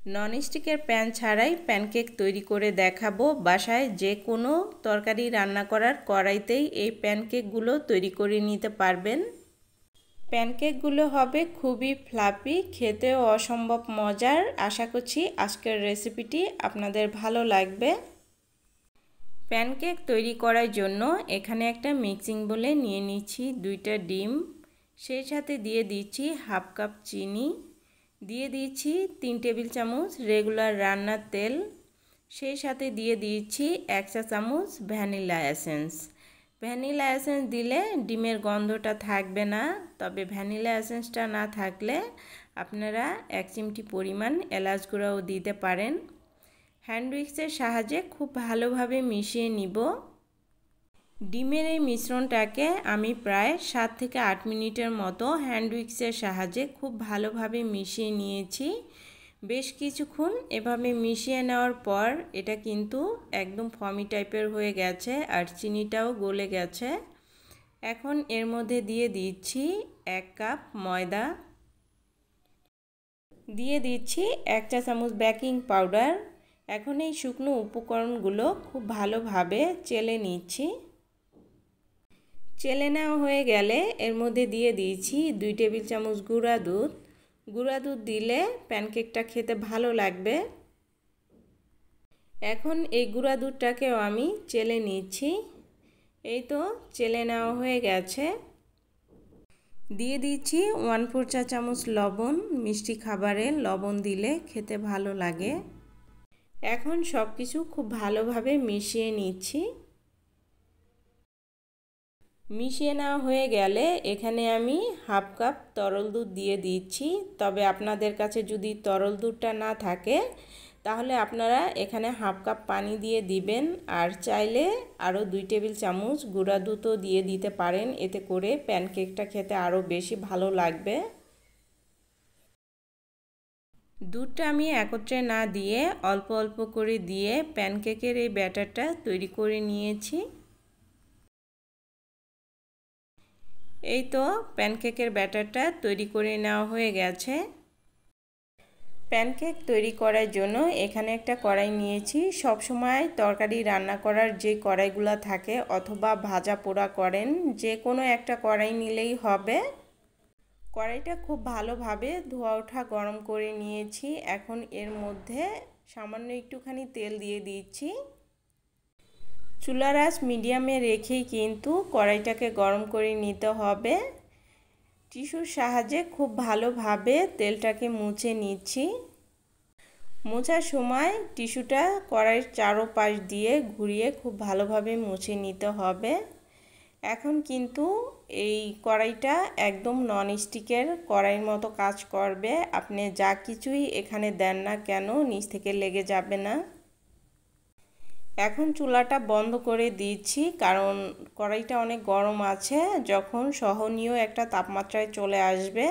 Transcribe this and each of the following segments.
ননস্টিকের প্যান ছাড়াই প্যানকেক তৈরি করে দেখাবো। বাসায় যে কোনো তরকারি রান্না করার কড়াইতেই এই প্যানকেকগুলো তৈরি করে নিতে পারবেন। প্যানকেকগুলো হবে খুবই ফ্লাফি, খেতেও অসম্ভব মজার। আশা করছি আজকের রেসিপিটি আপনাদের ভালো লাগবে। প্যানকেক তৈরি করার জন্য এখানে একটা মিক্সিং বোলে নিয়ে নিচ্ছি 2টা ডিম, সেই সাথে দিয়ে দিচ্ছি হাফ কাপ চিনি, দিয়ে দিচ্ছি 3 টেবিল চামচ রেগুলার রান্নার তেল, সেই সাথে দিয়ে দিচ্ছি 1 চা চামচ ভ্যানিলা এসেন্স। ভ্যানিলা এসেন্স দিলে ডিমের গন্ধটা থাকবে না, তবে ভ্যানিলা এসেন্সটা না থাকলে আপনারা 1 চিমটি পরিমাণ এলাচ গুঁড়াও দিতে পারেন। হ্যান্ড উইক্সের সাহায্যে খুব ভালোভাবে মিশিয়ে নিব। ডিমের এই মিশ্রণটাকে আমি প্রায় 7 থেকে 8 মিনিটের মতো হ্যান্ড উইক্সের সাহায্যে খুব ভালোভাবে মিশিয়ে নিয়েছি। বেশ কিছুক্ষণ এভাবে মিশিয়ে নেওয়ার পর এটা কিন্তু একদম ফমি টাইপের হয়ে গেছে আর চিনিটাও গলে গেছে। এখন এর মধ্যে দিয়ে দিচ্ছি 1 কাপ ময়দা, দিয়ে দিচ্ছি 1 চা চামচ বেকিং পাউডার। এখন এই শুকনো উপকরণগুলো খুব ভালোভাবে চেলে নিচ্ছি। চেলে নেওয়া হয়ে গেলে এর মধ্যে দিয়ে দিয়েছি 2 টেবিল চামচ গুঁড়া দুধ। গুঁড়া দুধ দিলে প্যানকেকটা খেতে ভালো লাগবে। এখন এই গুঁড়া দুধটাকেও আমি চেলে নিচ্ছি। এই তো চেলে নেওয়া হয়ে গেছে। দিয়ে দিচ্ছি 1/4 চা চামচ লবণ। মিষ্টি খাবারে লবণ দিলে খেতে ভালো লাগে। এখন সব কিছু খুব ভালোভাবে মিশিয়ে নিচ্ছি। মিশিয়ে নেওয়া হয়ে গেলে এখানে আমি হাফ কাপ তরল দুধ দিয়ে দিচ্ছি। তবে আপনাদের কাছে যদি তরল দুধটা না থাকে তাহলে আপনারা এখানে হাফ কাপ পানি দিয়ে দিবেন, আর চাইলে আরও 2 টেবিল চামচ গুঁড়া দুধও দিয়ে দিতে পারেন। এতে করে প্যানকেকটা খেতে আরও বেশি ভালো লাগবে। দুধটা আমি একত্রে না দিয়ে অল্প অল্প করে দিয়ে প্যানকেকের এই ব্যাটারটা তৈরি করে নিয়েছি। এই তো প্যানকেকের ব্যাটারটা তৈরি করে নেওয়া হয়ে গেছে। প্যানকেক তৈরি করার জন্য এখানে একটা কড়াই নিয়েছি। সব সময় তরকারি রান্না করার যে কড়াইগুলো থাকে অথবা ভাজা পোড়া করেন, যে কোনো একটা কড়াই নিলেই হবে। কড়াইটা খুব ভালোভাবে ধোয়া ওঠা গরম করে নিয়েছি। এখন এর মধ্যে সামান্য একটুখানি তেল দিয়ে দিচ্ছি। চুলার আঁচ মিডিয়ামে রেখেই কিন্তু কড়াইটাকে গরম করে নিতে হবে। টিস্যুর সাহায্যে খুব ভালোভাবে তেলটাকে মুছে নিচ্ছি। মোছার সময় টিস্যুটা কড়াইয়ের চারপাশ দিয়ে ঘুরিয়ে খুব ভালোভাবে মুছে নিতে হবে। এখন কিন্তু এই কড়াইটা একদম ননস্টিকের কড়াইয়ের মতো কাজ করবে। আপনি যা কিছুই এখানে দেন না কেন নিচ থেকে লেগে যাবে না। এখন চুলাটা বন্ধ করে দিচ্ছি, কারণ কড়াইটা অনেক গরম আছে। যখন সহনীয় একটা তাপমাত্রায় চলে আসবে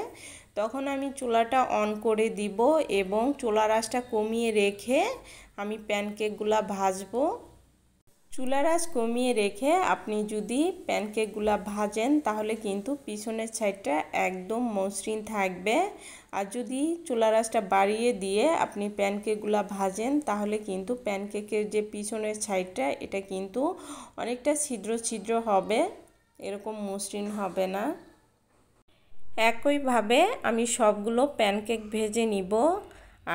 তখন আমি চুলাটা অন করে দিব এবং চুলার আঁচটা কমিয়ে রেখে আমি প্যানকেকগুলা ভাজবো। চুলার আঁচ কমিয়ে রেখে আপনি যদি প্যানকেকগুলা ভাজেন তাহলে কিন্তু পিছনের সাইডটা একদম মসৃণ থাকবে। আর যদি চুলার আঁচটা বাড়িয়ে দিয়ে আপনি প্যানকেকগুলা ভাজেন তাহলে কিন্তু প্যানকেকের যে পিছনের সাইডটা এটা কিন্তু অনেকটা ছিদ্র ছিদ্র হবে, এরকম মসৃণ হবে না। একইভাবে আমি সবগুলো প্যানকেক ভেজে নিব।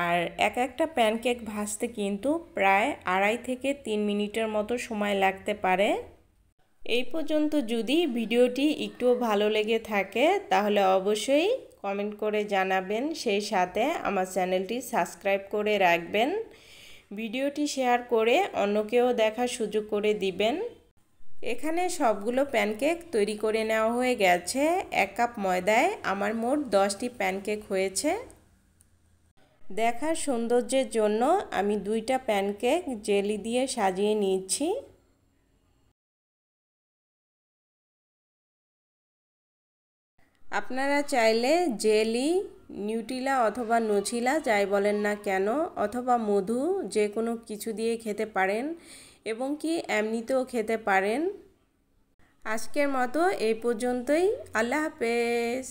আর একটা প্যানকেক ভাজতে কিন্তু প্রায় 2.5 থেকে 3 মিনিটের মতো সময় লাগতে পারে। এই পর্যন্ত যদি ভিডিওটি একটুও ভালো লেগে থাকে তাহলে অবশ্যই কমেন্ট করে জানাবেন, সেই সাথে আমার চ্যানেলটি সাবস্ক্রাইব করে রাখবেন। ভিডিওটি শেয়ার করে অন্যকেও দেখার সুযোগ করে দিবেন। এখানে সবগুলো প্যানকেক তৈরি করে নেওয়া হয়ে গেছে। 1 কাপ ময়দায় আমার মোট 10টি প্যানকেক হয়েছে। দেখার সৌন্দর্যের জন্য আমি 2টা প্যানকেক জেলি দিয়ে সাজিয়ে নিচ্ছি। আপনারা চাইলে জেলি, নিউট্রিলা অথবা নছিলা যাই বলেন না কেন, অথবা মধু, যে কোনো কিছু দিয়ে খেতে পারেন এবং কি এমনিতেও খেতে পারেন। আজকের মতো এই পর্যন্তই। আল্লাহ হাফেজ।